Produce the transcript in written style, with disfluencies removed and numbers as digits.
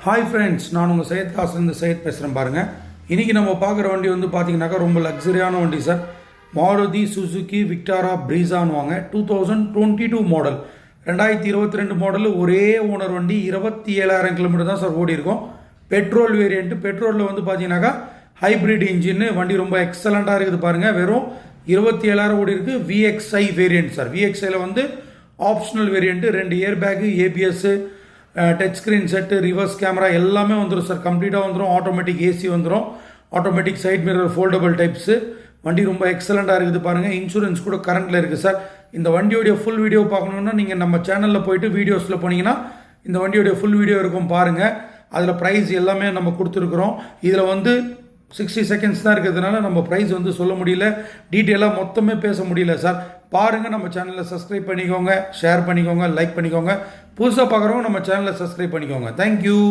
Hi friends, நான் உங்கள் சையத் காசுலேருந்து சையத் பேசுகிறேன் பாருங்கள். இன்றைக்கி நம்ம பார்க்குற வண்டி வந்து பார்த்தீங்கன்னாக்கா ரொம்ப லக்ஸரியான வண்டி சார். மாருதி சுசுகி விக்டாரா ப்ரீஸான்னுவாங்க. 2022 மாடல், 2022 மாடல். ஒரே ஓனர் வண்டி. 27,000 கிலோமீட்டர் தான் சார் ஓடி இருக்கும். Petrol variant. பெட்ரோலில் வந்து பார்த்தீங்கன்னாக்கா ஹைப்ரிட் இன்ஜின்னு. வண்டி ரொம்ப எக்ஸலண்ட்டாக இருக்குது பாருங்கள். வெறும் 27,000 ஓடி இருக்குது. VXI variant sir. VXIயில் வந்து optional variant. 2 air bag, ABS, touch screen set, reverse camera எல்லாமே வந்துடும் சார். கம்ப்ளீட்டாக வந்துடும். ஆட்டோமேட்டிக் ஏசி வந்துடும். Automatic side mirror, foldable types. வண்டி ரொம்ப எக்ஸலண்ட்டாக இருக்குது பாருங்கள். இன்சூரன்ஸ் கூட கரண்ட்டில் இருக்குது சார். இந்த வண்டியோடைய ஃபுல் வீடியோ பார்க்கணுன்னா நீங்கள் நம்ம சேனலில் போயிட்டு வீடியோஸில் போனீங்கன்னா இந்த வண்டியோடைய ஃபுல் வீடியோ இருக்கும் பாருங்கள். அதில் ப்ரைஸ் எல்லாமே நம்ம கொடுத்துருக்குறோம். இதில் வந்து 60 செகண்ட்ஸ் தான் இருக்கிறதுனால நம்ம ப்ரைஸ் வந்து சொல்ல முடியல, டீட்டெயிலாக மொத்தமே பேச முடியல சார். பாருங்கள், நம்ம சேனலில் சப்ஸ்கிரைப் பண்ணிக்கோங்க, ஷேர் பண்ணிக்கோங்க, லைக் பண்ணிக்கோங்க. புதுசாக பார்க்குறவங்க நம்ம சேனலில் சப்ஸ்கிரைப் பண்ணிக்கோங்க. தேங்க்யூ.